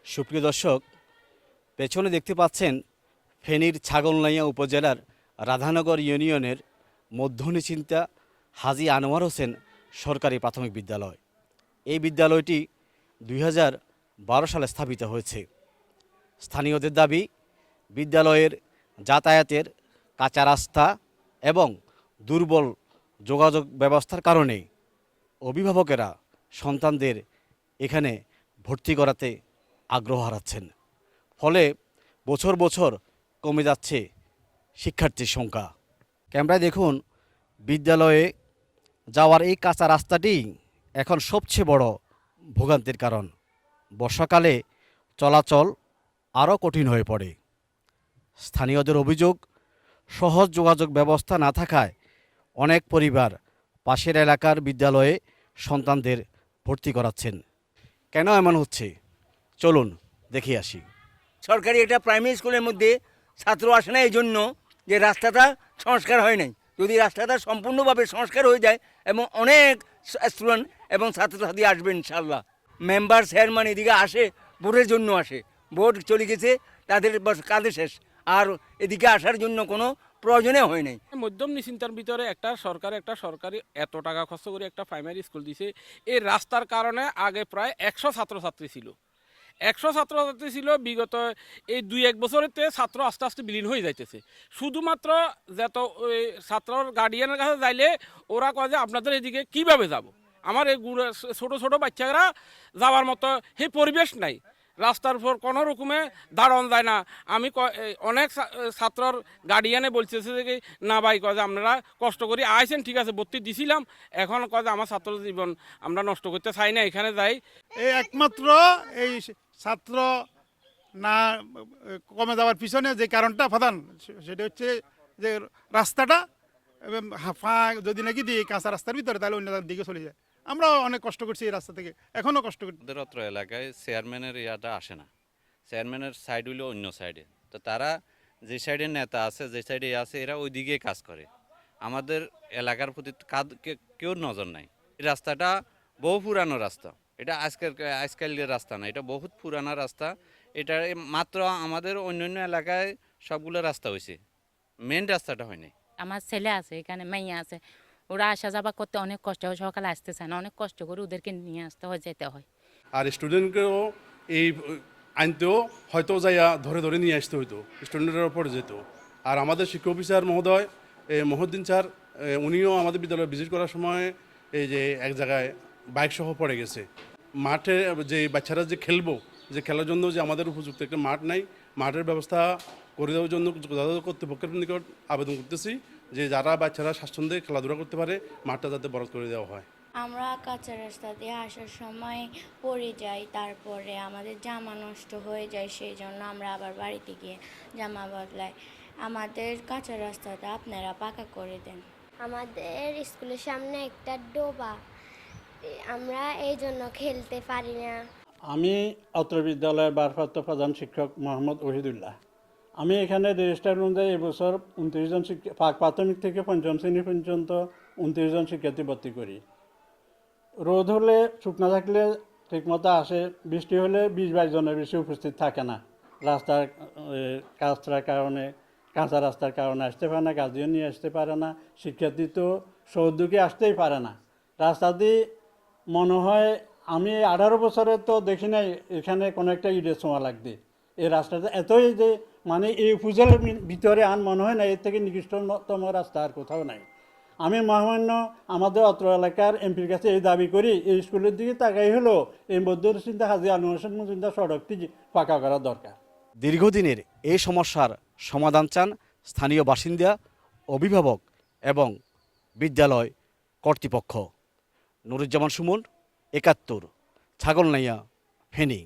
সুপ্রিয় দর্শক, পেছনে দেখতে পাচ্ছেন ফেনীর ছাগলনাইয়া উপজেলার রাধানগর ইউনিয়নের মধ্যনিচিন্তা হাজী আনোয়ার হোসেন সরকারি প্রাথমিক বিদ্যালয়। এই বিদ্যালয়টি 2012 সালে স্থাপিত হয়েছে। স্থানীয়দের দাবি, বিদ্যালয়ের যাতায়াতের কাঁচা রাস্তা এবং দুর্বল যোগাযোগ ব্যবস্থার কারণে অভিভাবকেরা সন্তানদের এখানে ভর্তি করাতে আগ্রহ হারাচ্ছেন। ফলে বছর বছর কমে যাচ্ছে শিক্ষার্থীর সংখ্যা। ক্যামেরায় দেখুন, বিদ্যালয়ে যাওয়ার এই কাঁচা রাস্তাটি এখন সবচেয়ে বড় ভোগান্তির কারণ। বর্ষাকালে চলাচল আরও কঠিন হয়ে পড়ে। স্থানীয়দের অভিযোগ, সহজ যোগাযোগ ব্যবস্থা না থাকায় অনেক পরিবার পাশের এলাকার বিদ্যালয়ে সন্তানদের ভর্তি করাচ্ছেন। কেন এমন হচ্ছে, চলুন দেখে আসি। সরকারি একটা প্রাইমারি স্কুলের মধ্যে ছাত্র আসে না এই জন্য যে রাস্তাটা সংস্কার হয় নাই। যদি রাস্তাটা সম্পূর্ণভাবে সংস্কার হয়ে যায় এবং অনেক স্টুডেন্ট এবং ছাত্রছাত্রী আসবে ইনশাল্লাহ। মেম্বার চেয়ারম্যান এদিকে আসে ভোটের জন্য আসে, ভোট চলে গেছে, তাদের কাজে শেষ, আর এদিকে আসার জন্য কোনো প্রয়োজনে হয় নাই। মধ্যম নিশ্চিন্তার ভিতরে একটা সরকারি এত টাকা খরচ করে একটা প্রাইমারি স্কুল দিছে। এই রাস্তার কারণে আগে প্রায় 100 ছাত্রছাত্রী ছিল। 100 ছাত্রছাত্রী ছিল, বিগত এই 2-1 বছরেতে ছাত্র আস্তে আস্তে বিলীন হয়ে যাইতেছে। শুধুমাত্র যত ছাত্রর গার্ডিয়ানের কাছে যাইলে ওরা কয় যে আপনাদের এদিকে কিভাবে যাব, আমার এই ছোটো ছোটো বাচ্চারা যাওয়ার মতো সেই পরিবেশ নাই। রাস্তার উপর কোনো রকমে দাঁড়ানো যায় না। আমি অনেক ছাত্রর গার্ডিয়ানে বলতেছে যে না ভাই, কয় যে আপনারা কষ্ট করে আইছেন, ঠিক আছে ভর্তি দিছিলাম, এখন কয় যে আমার ছাত্র জীবন আমরা নষ্ট করতে চাই না, এখানে যাই। এই একমাত্র এই ছাত্র না কমে যাওয়ার পিছনে যে কারণটা প্রধান, সেটা হচ্ছে যে রাস্তাটা ফাঁ যদি নাকি দিই কাঁচা রাস্তার ভিতরে, তাহলে অন্য দিকে চলে যায়। আমরা অনেক কষ্ট করছি এই রাস্তা থেকে, এখনও কষ্ট করছি। আমাদের অত্র এলাকায় চেয়ারম্যানের ইয়াটা আসে না। চেয়ারম্যানের সাইড হইলো অন্য সাইডে, তো তারা যে সাইডে নেতা আছে, যে সাইডে আছে, এরা ওই দিকে কাজ করে। আমাদের এলাকার প্রতি কেউ নজর নাই। এই রাস্তাটা বহু পুরানো রাস্তা, এটা আজকালের রাস্তা না, এটা বহুত পুরানো রাস্তা। এটা মাত্র আমাদের অন্যান্য এলাকায় সবগুলো রাস্তা হয়েছে, মেন রাস্তাটা হয়নি। আমার ছেলে আছে এখানে, মেয়ে আছে, ওরা আসা যাওয়া করতে অনেক কষ্ট হয়, সকালে আসতে চায় না, অনেক কষ্ট করে ওদেরকে নিয়ে আসতে হয়, যেতে হয়। আর স্টুডেন্টকেও এই আনতেও হয়তো যাইয়া ধরে ধরে নিয়ে আসতে হইতো, স্টুডেন্টের ওপরে যেত। আর আমাদের শিক্ষা অফিসার মহোদয় মহদ্দিন স্যার, উনিও আমাদের বিদ্যালয়ে ভিজিট করার সময় এই যে এক জায়গায় বাইক সহ পড়ে গেছে। মাঠে যে বাচ্চারা যে খেলবো, যে খেলার জন্য যে আমাদের উপযুক্ত একটা মাঠ নাই, মাঠের ব্যবস্থা করে দেওয়ার জন্য যথাযথ কর্তৃপক্ষের নিকট আবেদন করতেছি যে যারা বাচ্চারা স্বাচ্ছন্দ্যে খেলাধুলা করতে পারে, মাঠটা যাতে বরাদ করে দেওয়া হয়। আমরা কাঁচা রাস্তা দিয়ে আসার সময় পড়ে যাই, তারপরে আমাদের জামা নষ্ট হয়ে যায়, সেই জন্য আমরা আবার বাড়িতে গিয়ে জামা বদলাই। আমাদের কাঁচা রাস্তাটা আপনারা পাকা করে দেন। আমাদের স্কুলের সামনে একটা ডোবা, আমরা এই জন্য খেলতে পারি না। আমি অত্র বিদ্যালয়ের ভারপ্রাপ্ত প্রধান শিক্ষক মোহাম্মদ ওহিদুল্লাহ। আমি এখানে রেজিস্টার অনুযায়ী এবছর 29 জন প্রাথমিক থেকে পঞ্চম শ্রেণী পর্যন্ত 29 জন শিক্ষার্থী ভর্তি করি। রোদ হলে, শুকনো থাকলে ঠিকমতো আসে, বৃষ্টি হলে 20-22 জনের বেশি উপস্থিত থাকে না। রাস্তার কাঁচা রাস্তার কারণে আসতে পারে না, গার্জিয়ান নিয়ে আসতে পারে না, শিক্ষার্থী তো সহযোগী আসতেই পারে না। রাস্তা দিয়ে মনে হয় আমি 18 বছরে তো দেখি নাই এখানে কোনো একটা ইটের ছোঁয়া লাগবে। এই রাস্তাটা এতই যে মানে এই উপজেলার ভিতরে মনে হয় না এর থেকে নিকৃষ্টতম রাস্তা আর কোথাও নাই। আমি মহামান্য আমাদের অত্র এলাকার এমপির কাছে এই দাবি করি, এই স্কুলের দিকে তাকাই হলো এই মধ্যচিন্তা হাজী আনোয়ার হোসেন মজুমদার সড়কটি পাকা করা দরকার। দীর্ঘদিনের এই সমস্যার সমাধান চান স্থানীয় বাসিন্দা, অভিভাবক এবং বিদ্যালয় কর্তৃপক্ষ। নুরুজ্জামান সুমন, 71, ছাগলনাইয়া, ফেনী।